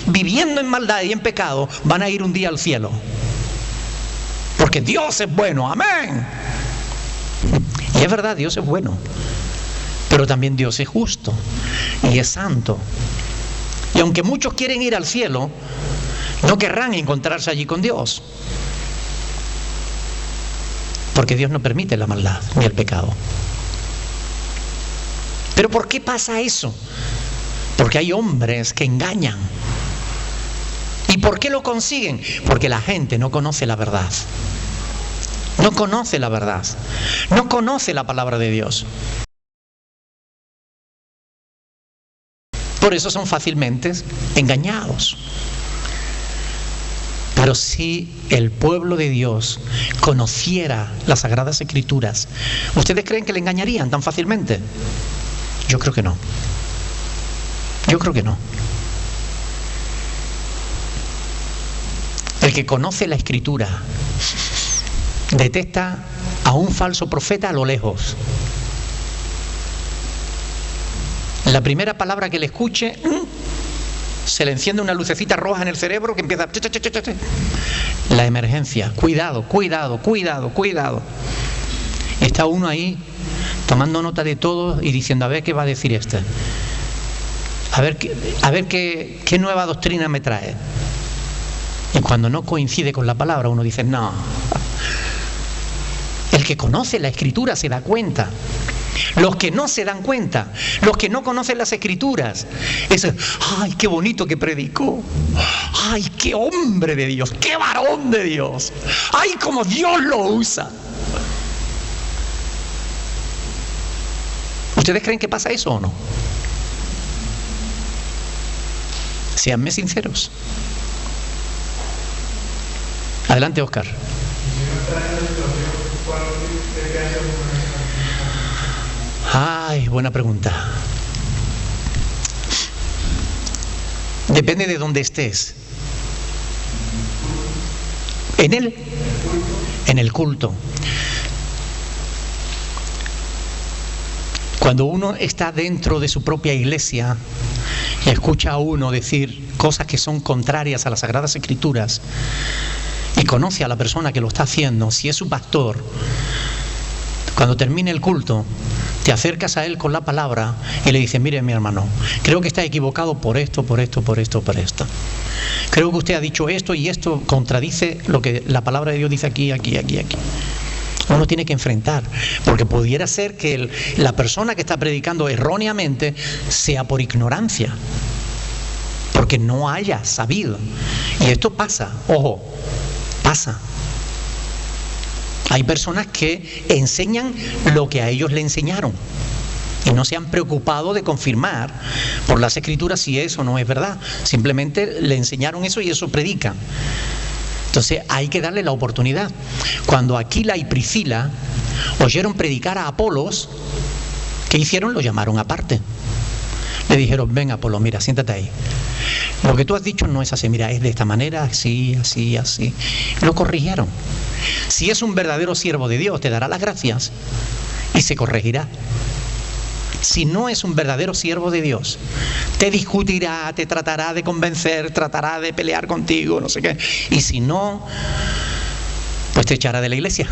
viviendo en maldad y en pecado, van a ir un día al cielo. Porque Dios es bueno, amén. Y es verdad, Dios es bueno. Pero también Dios es justo y es santo. Y aunque muchos quieren ir al cielo, no querrán encontrarse allí con Dios. Porque Dios no permite la maldad ni el pecado. ¿Pero por qué pasa eso? Porque hay hombres que engañan. ¿Y por qué lo consiguen? Porque la gente no conoce la verdad. No conoce la verdad. No conoce la palabra de Dios. Por eso son fácilmente engañados. Pero si el pueblo de Dios conociera las Sagradas Escrituras, ¿ustedes creen que le engañarían tan fácilmente? Yo creo que no. Yo creo que no. El que conoce la Escritura detecta a un falso profeta a lo lejos. La primera palabra que le escuche, se le enciende una lucecita roja en el cerebro que empieza... La emergencia. Cuidado, cuidado, cuidado, cuidado. Y está uno ahí tomando nota de todo y diciendo, a ver qué va a decir este. A ver qué nueva doctrina me trae. Y cuando no coincide con la palabra, uno dice, no. El que conoce la Escritura se da cuenta. Los que no se dan cuenta, los que no conocen las Escrituras, es, ¡ay, qué bonito que predicó! ¡Ay, qué hombre de Dios! ¡Qué varón de Dios! ¡Ay, cómo Dios lo usa! ¿Ustedes creen que pasa eso o no? Séanme sinceros. Adelante, Oscar. Ay, buena pregunta. Depende de dónde estés. En el culto. Cuando uno está dentro de su propia iglesia y escucha a uno decir cosas que son contrarias a las Sagradas Escrituras y conoce a la persona que lo está haciendo, si es su pastor, cuando termine el culto, te acercas a él con la palabra y le dices, mire mi hermano, creo que está equivocado por esto, por esto, por esto, por esto. Creo que usted ha dicho esto y esto contradice lo que la palabra de Dios dice aquí, aquí, aquí, aquí. Uno tiene que enfrentar, porque pudiera ser que la persona que está predicando erróneamente sea por ignorancia, porque no haya sabido. Y esto pasa, ojo, pasa. Hay personas que enseñan lo que a ellos le enseñaron y no se han preocupado de confirmar por las Escrituras si eso no es verdad. Simplemente le enseñaron eso y eso predican. Entonces hay que darle la oportunidad. Cuando Aquila y Priscila oyeron predicar a Apolos, ¿qué hicieron? Lo llamaron aparte. Le dijeron, ven Apolo, mira, siéntate ahí. Lo que tú has dicho no es así, mira, es de esta manera, así, así, así. Lo corrigieron. Si es un verdadero siervo de Dios, te dará las gracias y se corregirá. Si no es un verdadero siervo de Dios, te discutirá, te tratará de convencer, tratará de pelear contigo, no sé qué. Y si no, pues te echará de la iglesia.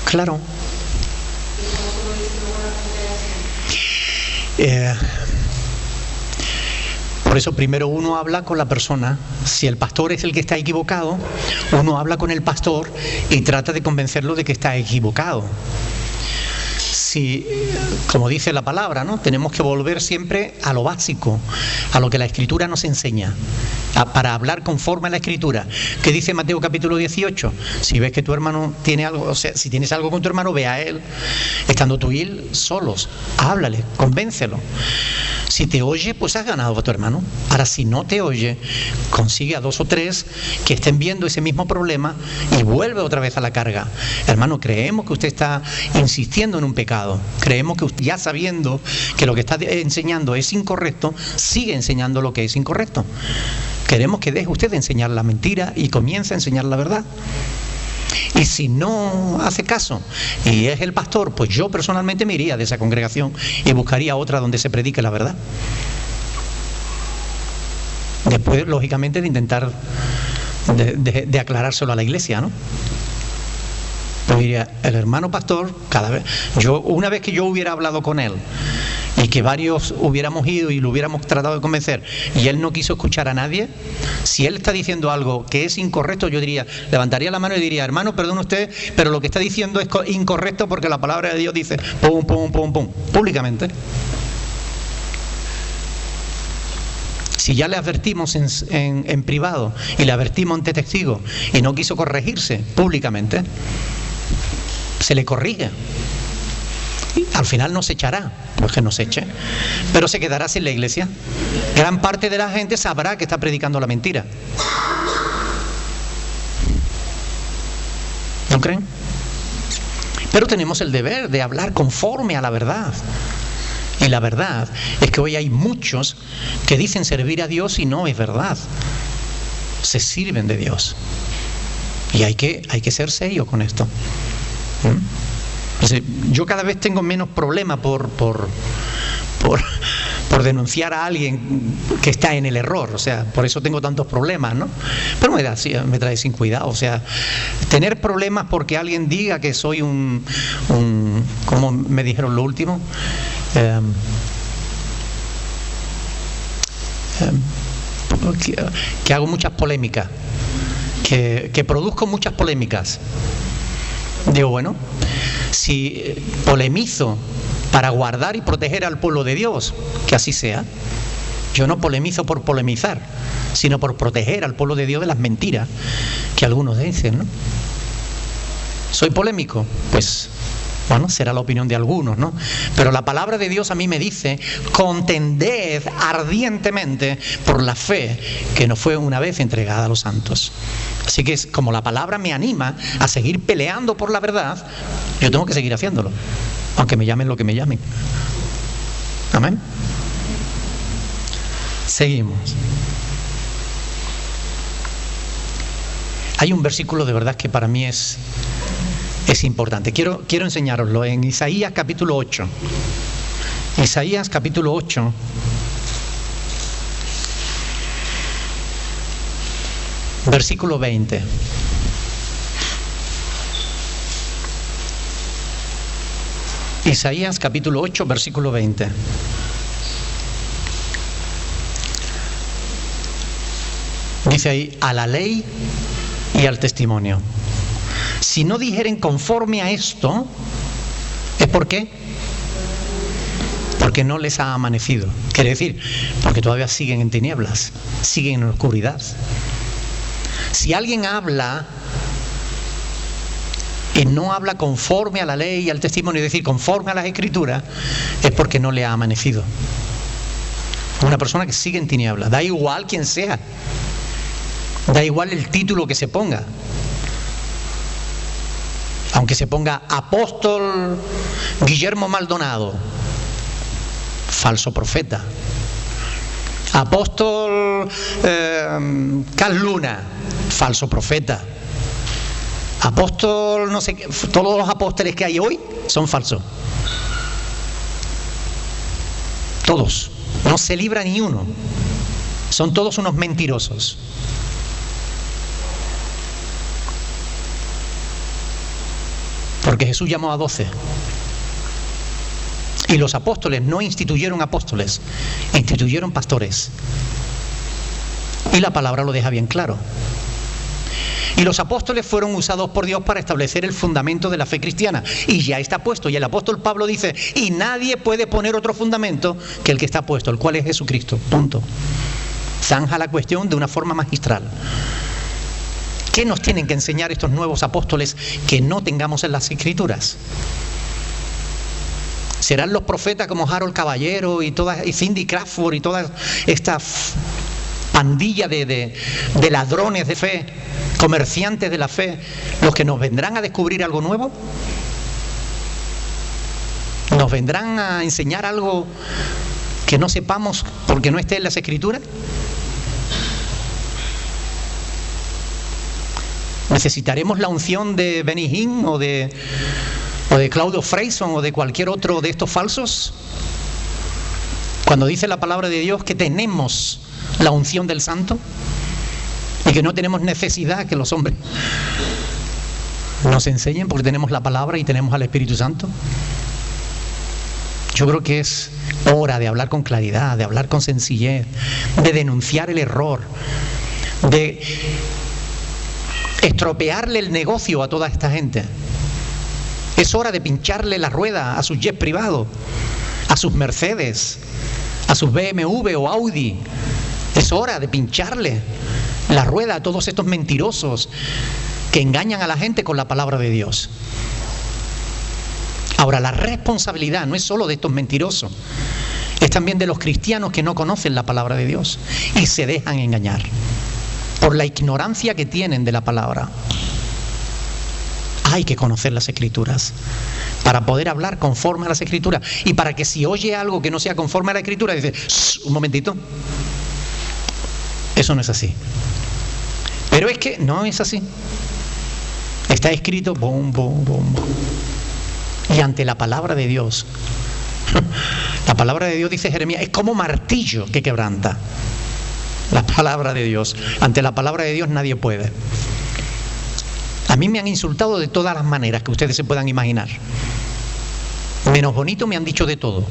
Claro. Por eso primero uno habla con la persona. Si el pastor es el que está equivocado, uno habla con el pastor y trata de convencerlo de que está equivocado. Si, como dice la palabra, ¿no? Tenemos que volver siempre a lo básico, a lo que la Escritura nos enseña, para hablar conforme a la Escritura. ¿Qué dice Mateo capítulo 18? Si ves que tu hermano tiene algo, o sea, si tienes algo con tu hermano, ve a él, estando tú y él solos, háblale, convéncelo. Si te oye, pues has ganado a tu hermano. Ahora, si no te oye, consigue a 2 o 3 que estén viendo ese mismo problema y vuelve otra vez a la carga. Hermano, creemos que usted está insistiendo en un pecado. Creemos que usted, ya sabiendo que lo que está enseñando es incorrecto, sigue enseñando lo que es incorrecto. Queremos que deje usted de enseñar la mentira y comience a enseñar la verdad. Y si no hace caso y es el pastor, pues yo personalmente me iría de esa congregación y buscaría otra donde se predique la verdad. Después, lógicamente, de intentar de aclarárselo a la iglesia, ¿no? Yo diría, el hermano pastor, una vez que yo hubiera hablado con él y que varios hubiéramos ido y lo hubiéramos tratado de convencer y él no quiso escuchar a nadie, si él está diciendo algo que es incorrecto, yo levantaría la mano y diría, hermano, perdone usted, pero lo que está diciendo es incorrecto porque la palabra de Dios dice pum, pum, pum, pum, públicamente. Si ya le advertimos en privado y le advertimos ante testigo y no quiso corregirse públicamente, se le corrige. Al final no se echará, pues que no se eche, pero se quedará sin la iglesia. Gran parte de la gente sabrá que está predicando la mentira. ¿No creen? Pero tenemos el deber de hablar conforme a la verdad. Y la verdad es que hoy hay muchos que dicen servir a Dios y no es verdad. Se sirven de Dios. Y hay que ser serio con esto. Yo cada vez tengo menos problema por denunciar a alguien que está en el error, o sea, por eso tengo tantos problemas, ¿no? Pero me trae sin cuidado, o sea, tener problemas porque alguien diga que soy como me dijeron lo último, que hago muchas polémicas, que produzco muchas polémicas. Digo, bueno, si polemizo para guardar y proteger al pueblo de Dios, que así sea. Yo no polemizo por polemizar, sino por proteger al pueblo de Dios de las mentiras que algunos dicen, ¿no? ¿Soy polémico? Pues, bueno, será la opinión de algunos, ¿no? Pero la palabra de Dios a mí me dice, contended ardientemente por la fe que nos fue una vez entregada a los santos. Así que como la palabra me anima a seguir peleando por la verdad, yo tengo que seguir haciéndolo, aunque me llamen lo que me llamen. Amén. Seguimos. Hay un versículo de verdad que para mí es importante. Quiero enseñároslo en Isaías capítulo 8. Isaías capítulo 8. Versículo 20. Isaías capítulo 8, versículo 20. Dice ahí, a la ley y al testimonio. Si no dijeren conforme a esto, ¿es por qué? Porque no les ha amanecido. Quiere decir, porque todavía siguen en tinieblas, siguen en oscuridad. Si alguien habla y no habla conforme a la ley y al testimonio, es decir, conforme a las escrituras, es porque no le ha amanecido. Una persona que sigue en tinieblas, da igual quién sea, da igual el título que se ponga, aunque se ponga apóstol Guillermo Maldonado, falso profeta, apóstol Carl Luna, falso profeta, apóstol no sé qué, todos los apóstoles que hay hoy son falsos, todos, no se libra ni uno, son todos unos mentirosos. Porque Jesús llamó a 12 y los apóstoles no instituyeron apóstoles, instituyeron pastores, y la palabra lo deja bien claro. Y los apóstoles fueron usados por Dios para establecer el fundamento de la fe cristiana, y ya está puesto. Y el apóstol Pablo dice, y nadie puede poner otro fundamento que el que está puesto, el cual es Jesucristo, punto. Zanja la cuestión de una forma magistral. ¿Qué nos tienen que enseñar estos nuevos apóstoles que no tengamos en las escrituras? Serán los profetas como Harold Caballero y Cindy Crawford y toda esta pandilla de ladrones de fe, comerciantes de la fe, los que nos vendrán a descubrir algo nuevo. ¿Nos vendrán a enseñar algo que no sepamos porque no esté en las Escrituras? ¿Necesitaremos la unción de Benny Hinn o de Claudio Freyson o de cualquier otro de estos falsos? Cuando dice la palabra de Dios que tenemos la unción del Santo y que no tenemos necesidad que los hombres nos enseñen porque tenemos la palabra y tenemos al Espíritu Santo. Yo creo que es hora de hablar con claridad, de hablar con sencillez, de denunciar el error, de estropearle el negocio a toda esta gente. Es hora de pincharle la rueda a sus jets privados, a sus Mercedes, a sus BMW o Audi. Es hora de pincharle la rueda a todos estos mentirosos que engañan a la gente con la palabra de Dios. Ahora, la responsabilidad no es solo de estos mentirosos, es también de los cristianos que no conocen la palabra de Dios y se dejan engañar por la ignorancia que tienen de la palabra. Hay que conocer las Escrituras para poder hablar conforme a las Escrituras y para que si oye algo que no sea conforme a la Escritura, dice, un momentito, eso no es así. Pero es que no es así. Está escrito, bom, bom, bom, bom. Y ante la palabra de Dios, la palabra de Dios, dice Jeremías, es como martillo que quebranta. La palabra de Dios. Ante la palabra de Dios nadie puede. A mí me han insultado de todas las maneras que ustedes se puedan imaginar. Menos bonito me han dicho de todo.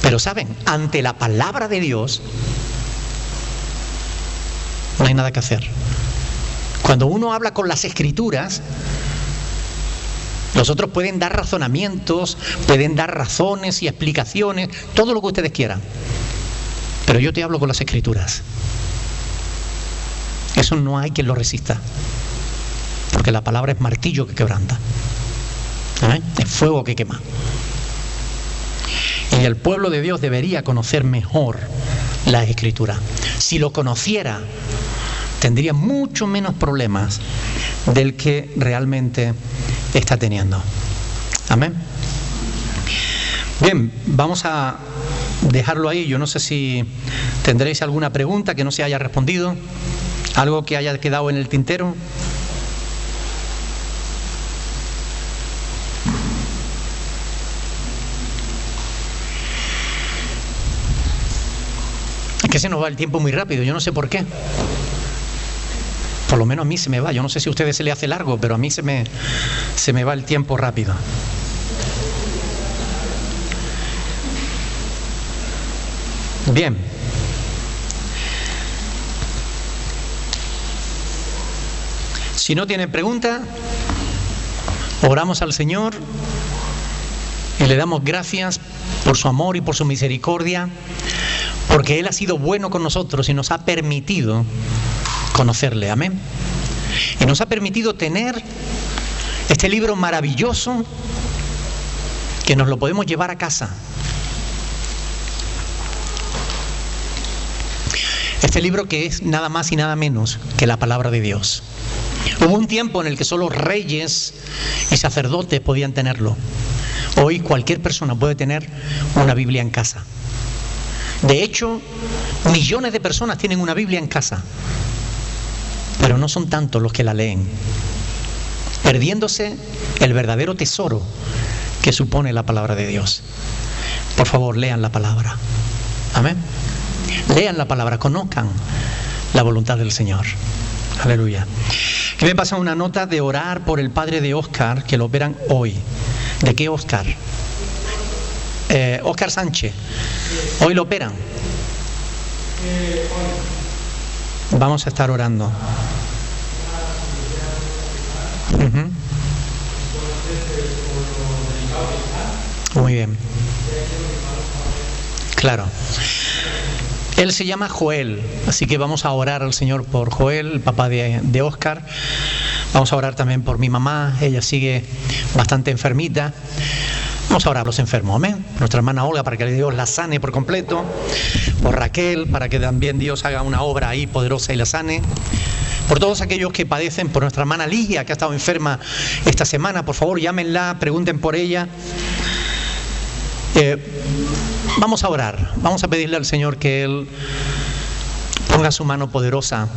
Pero saben, ante la palabra de Dios no hay nada que hacer. Cuando uno habla con las Escrituras, los otros pueden dar razonamientos, pueden dar razones y explicaciones, todo lo que ustedes quieran. Pero yo te hablo con las Escrituras. Eso no hay quien lo resista. Porque la palabra es martillo que quebranta. Es fuego que quema. Y el pueblo de Dios debería conocer mejor la Escritura. Si lo conociera, tendría mucho menos problemas del que realmente está teniendo. Amén. Bien, vamos a dejarlo ahí. Yo no sé si tendréis alguna pregunta que no se haya respondido, algo que haya quedado en el tintero. Es que se nos va el tiempo muy rápido, yo no sé por qué. Por lo menos a mí se me va. Yo no sé si a ustedes se les hace largo, pero a mí se me va el tiempo rápido. Bien. Si no tienen pregunta, oramos al Señor y le damos gracias por su amor y por su misericordia, porque Él ha sido bueno con nosotros y nos ha permitido conocerle. Amén. Y nos ha permitido tener este libro maravilloso que nos lo podemos llevar a casa. Este libro que es nada más y nada menos que la palabra de Dios. Hubo un tiempo en el que solo reyes y sacerdotes podían tenerlo. Hoy cualquier persona puede tener una Biblia en casa. De hecho, millones de personas tienen una Biblia en casa, pero no son tantos los que la leen, perdiéndose el verdadero tesoro que supone la palabra de Dios. Por favor, lean la palabra. Amén. Lean la palabra, conozcan la voluntad del Señor. Aleluya. Que me pasa una nota de orar por el padre de Oscar, que lo operan hoy. ¿De qué Oscar? Oscar Sánchez. Hoy lo operan. Vamos a estar orando. Muy bien. Claro. Él se llama Joel, así que vamos a orar al Señor por Joel, el papá de Oscar. Vamos a orar también por mi mamá, ella sigue bastante enfermita. Vamos a orar por los enfermos, amén. Por nuestra hermana Olga, para que Dios la sane por completo. Por Raquel, para que también Dios haga una obra ahí poderosa y la sane. Por todos aquellos que padecen, por nuestra hermana Ligia, que ha estado enferma esta semana, por favor, llámenla, pregunten por ella. Vamos a orar, vamos a pedirle al Señor que Él ponga su mano poderosa